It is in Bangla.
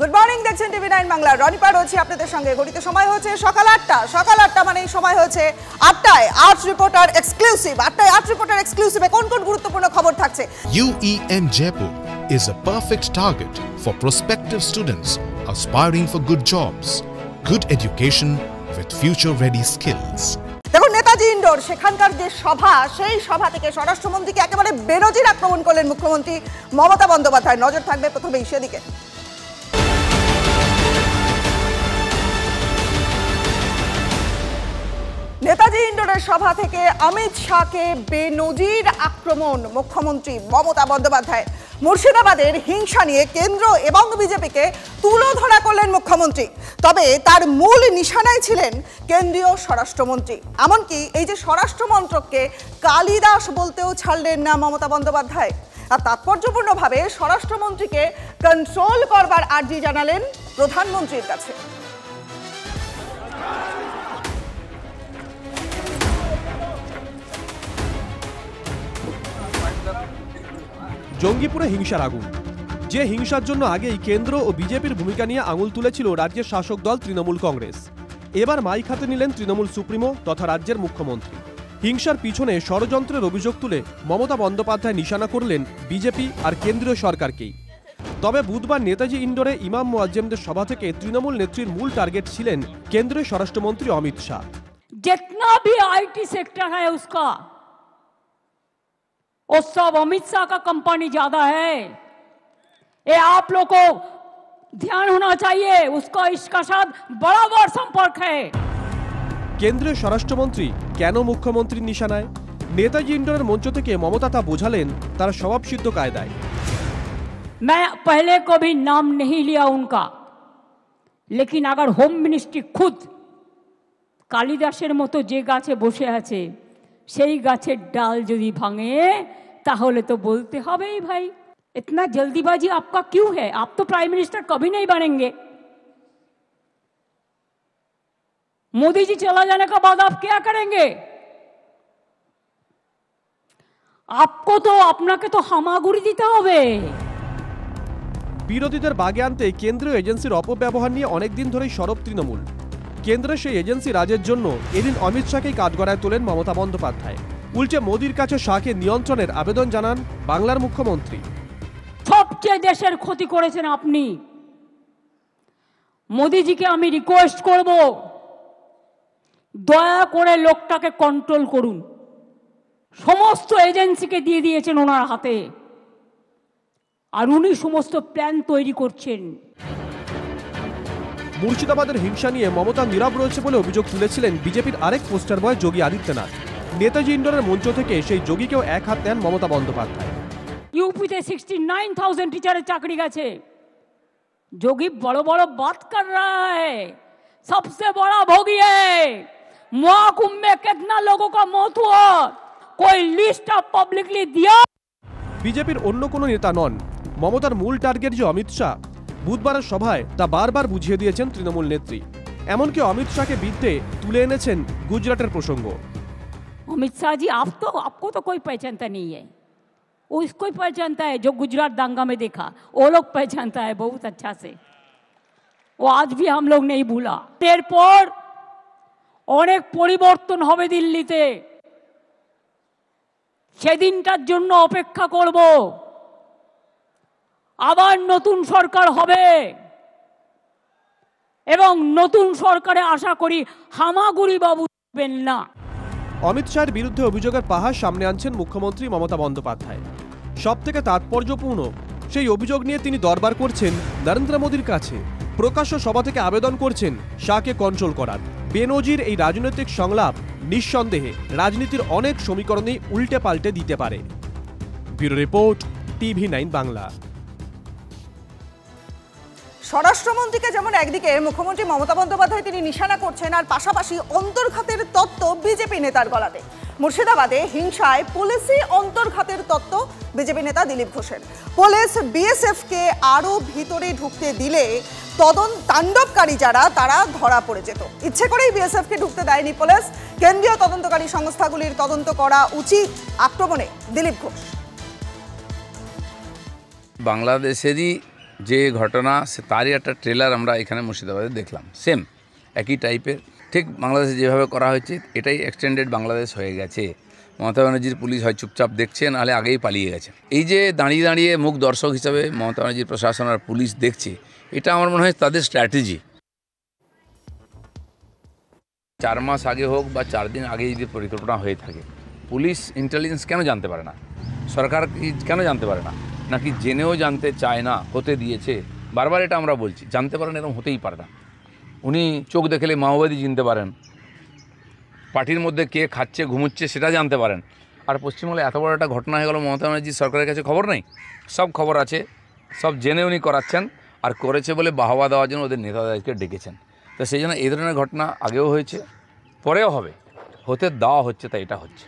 গুড মর্নিং, দেখছেন টিভি9 বাংলা। রনিপা রয়েছে আপনাদের সঙ্গে। ঘড়িতে সময় হচ্ছে সকাল ৮টা। সকাল ৮টা মানে সময় হচ্ছে ৮টায় আর্টস রিপোর্টার এক্সক্লুসিভ। ৮টায় আর্টস রিপোর্টার এক্সক্লুসিভে কোন কোন গুরুত্বপূর্ণ খবর থাকছে। UEN Jaipur is a perfect target for prospective students aspiring for good jobs, good education with future-ready skills. দেখুন, নেতাজি ইন্ডোর সেখানকার যে সভা, সেই সভা থেকে স্বরাষ্ট্রমন্ত্রীকে একেবারে বেনজির আক্রমণ করলেন মুখ্যমন্ত্রী মমতা বন্দ্যোপাধ্যায়। নজর থাকবে প্রথমেই সেদিকে। নেতাজি ইন্ডোরের সভা থেকে অমিত শাহকে বেনজির আক্রমণ মুখ্যমন্ত্রী মমতা বন্দ্যোপাধ্যায়। মুর্শিদাবাদের হিংসা নিয়ে কেন্দ্র এবং বিজেপিকে তুলোধরা করলেন মুখ্যমন্ত্রী। তবে তার মূল নিশানায় ছিলেন কেন্দ্রীয় স্বরাষ্ট্রমন্ত্রী। এমনকি এই যে স্বরাষ্ট্রমন্ত্রককে কালিদাস বলতেও ছাড়লেন না মমতা বন্দ্যোপাধ্যায়। আর তাৎপর্যপূর্ণভাবে স্বরাষ্ট্রমন্ত্রীকে কন্ট্রোল করবার আর্জি জানালেন প্রধানমন্ত্রীর কাছে। জঙ্গিপুরে হিংসার আগুন। যে হিংসার জন্য আগেই কেন্দ্র ও বিজেপির ভূমিকা নিয়ে আঙুল তুলেছিল রাজ্যের শাসক দল তৃণমূল কংগ্রেস, এবার মাইক হাতে নিলেন তৃণমূল সুপ্রিমো তথা রাজ্যের মুখ্যমন্ত্রী। হিংসার পিছনে ষড়যন্ত্রের অভিযোগ তুলে মমতা বন্দ্যোপাধ্যায় নিশানা করলেন বিজেপি আর কেন্দ্রীয় সরকারকেই। তবে বুধবার নেতাজি ইন্ডোরে ইমাম মুয়াজ্জেমদের সভা থেকে তৃণমূল নেত্রীর মূল টার্গেট ছিলেন কেন্দ্রীয় স্বরাষ্ট্রমন্ত্রী অমিত শাহ। जितना भी आईटी सेक्टर है उसका, वो सब अमित शाह का कंपनी ज्यादा है। ये आप लोग को ध्यान होना चाहिए, उसका इसका साथ बराबर संपर्क है। কেন্দ্রীয় স্বরাষ্ট্রমন্ত্রী কেন মুখ্যমন্ত্রীর নিশানায়? নেতাজি ইন্ডোরের মঞ্চ থেকে মমতা তা বোঝালেন তার স্বভাবসিদ্ধ কায়দায়। मैं पहले कभी नाम नहीं लिया उनका, लेकिन अगर होम मिनिस्ट्री खुद কালিদাসের মতো যে গাছে বসে আছে সেই গাছের ডাল যদি ভাঙে তাহলে তো বলতে হবেই ভাই, इतना जल्दीबाजी आपका क्यों है? आप तो प्राइम मिनिस्टर कभी नहीं बनेंगे। मोदी जी चला जाने के बाद आप क्या करेंगे? आपको तो আপনাকে তো হামাগুড়ি দিতে হবে। বিরোধীদের বাগে আনতে কেন্দ্রীয় এজেন্সির অপব্যবহার নিয়ে অনেকদিন ধরেই সরব তৃণমূল। কেন্দ্রের সেই এজেন্সি রাজের জন্য এদিন অমিত শাহকেই কাঠগড়ায় তোলেন মমতা বন্দ্যোপাধ্যায়। উল্টে মোদির কাছে শাহকে নিয়ন্ত্রণের আবেদন জানান বাংলার মুখ্যমন্ত্রী। সবচেয়ে দেশের ক্ষতি করেছেন আপনি। মোদিজিকে আমি রিকোয়েস্ট করব, দয়া করে লোকটাকে কন্ট্রোল করুন। সমস্ত এজেন্সিকে দিয়ে দিয়েছেন ওনার হাতে, আর উনি সমস্ত প্ল্যান তৈরি করছেন। মুর্শিদাবাদের হিংসা নিয়ে মমতা নীরব রয়েছে বলে অভিযোগ তুলেছিলেন বিজেপির আরেক পোস্টার বয় যোগী আদিত্যনাথ। নেতাজি ইন্ডোরের মঞ্চ থেকে সেই যোগীকেও এক হাত দেন মমতা বন্দ্যোপাধ্যায়। यूपीতে 69,000 टीचरेর চাকরি গেছে। যোগী বড় বড় बात कर रहा है, सबसे बड़ा भोगी है। महाकुंभ में कितना लोगों का मौत हुआ, कोई लिस्ट ऑफ पब्लिकली दिया? বিজেপির অন্য কোনো নেতা নন, মমতার মূল টার্গেট যে অমিত শাহ। বুধবারের সভায় তা বারবার বুঝিয়ে দিয়েছেন তৃণমূল নেত্রী। এমনকি অমিত শাহকে বিদ্যে তুলে এনেছেন গুজরাটের প্রসঙ্গ। अमित शाह जी, आपको तो कोई पहचानता नहीं है, वो इसको ही पहचानता है जो गुजरात दांगा में देखा, वो लोग पहचानता है बहुत अच्छा से। वो आज भी हम लोग नहीं भूला। এরপর অনেক পরিবর্তন হবে দিল্লিতে, সেদিনটার জন্য অপেক্ষা করব। আবার নতুন সরকার হবে এবং নতুন সরকারে আশা করি হামাগুড়ি বাবু দেবেন না। অমিত শাহের বিরুদ্ধে অভিযোগের পাহাড় সামনে আনছেন মুখ্যমন্ত্রী মমতা বন্দ্যোপাধ্যায়। সব থেকে তাৎপর্যপূর্ণ সেই অভিযোগ নিয়ে তিনি দরবার করছেন নরেন্দ্র মোদীর কাছে। প্রকাশ্য সভা থেকে আবেদন করছেন শাহকে কন্ট্রোল করার। বেনজির এই রাজনৈতিক সংলাপ নিঃসন্দেহে রাজনীতির অনেক সমীকরণেই উল্টে পাল্টে দিতে পারে। Bureau report, TV nine Bangla. স্বরাষ্ট্রমন্ত্রীকে যেমন একদিকে মুখ্যমন্ত্রী মমতা বন্দ্যোপাধ্যায় তিনি নিশানা করছেন, আর পাশাপাশি অন্তর্ঘাতের তত্ত্ব বিজেপি নেতার গলাতে। মুর্শিদাবাদে হিংসায় পুলিশি অন্তর্ঘাতের তত্ত্ব বিজেপি নেতা দিলীপ ঘোষের। পুলিশ বিএসএফকে আরও ভিতরে ঢুকতে দিলে তাণ্ডবকারী যারা তারা ধরা পড়ে যেত। ইচ্ছে করেই বিএসএফকে ঢুকতে দেয়নি পুলিশ। কেন্দ্রীয় তদন্তকারী সংস্থাগুলির তদন্ত করা উচিত আক্রমণে দিলীপ ঘোষ। বাংলাদেশেরই যে ঘটনা তারই একটা ট্রেলার আমরা এখানে মুর্শিদাবাদে দেখলাম, সেম একই টাইপের, ঠিক বাংলাদেশে যেভাবে করা হয়েছে এটাই এক্সটেন্ডেড বাংলাদেশ হয়ে গেছে। মমতা ব্যানার্জির পুলিশ হয় চুপচাপ দেখছে, নাহলে আগেই পালিয়ে গেছে। এই যে দাঁড়িয়ে দাঁড়িয়ে মুখ দর্শক হিসাবে মমতা ব্যানার্জির প্রশাসন আর পুলিশ দেখছে, এটা আমার মনে হয় তাদের স্ট্র্যাটেজি। 4 মাস আগে হোক বা 4 দিন আগে যদি পরিকল্পনা হয়ে থাকে, পুলিশ ইন্টেলিজেন্স কেন জানতে পারে না? সরকার কেন জানতে পারে না? নাকি জেনেও জানতে চায় না, হতে দিয়েছে? বারবার এটা আমরা বলছি, জানতে পারেন, এরকম হতেই পারে না। উনি চোখ দেখলে মাওবাদী চিনতে পারেন, পার্টির মধ্যে কে খাচ্ছে ঘুমুচ্ছে সেটা জানতে পারেন। আর পশ্চিমবঙ্গে এত বড় একটা ঘটনা হয়ে গেল, মমতা ব্যানার্জির সরকারের কাছে খবর নেই? সব খবর আছে, সব জেনে উনি করাচ্ছেন, আর করেছে বলে বাহবা দেওয়ার জন্য ওদের নেতাদেরকে ডেকেছেন। তো সেই জন্য এই ধরনের ঘটনা আগেও হয়েছে, পরেও হবে, হতে দেওয়া হচ্ছে, তাই এটা হচ্ছে।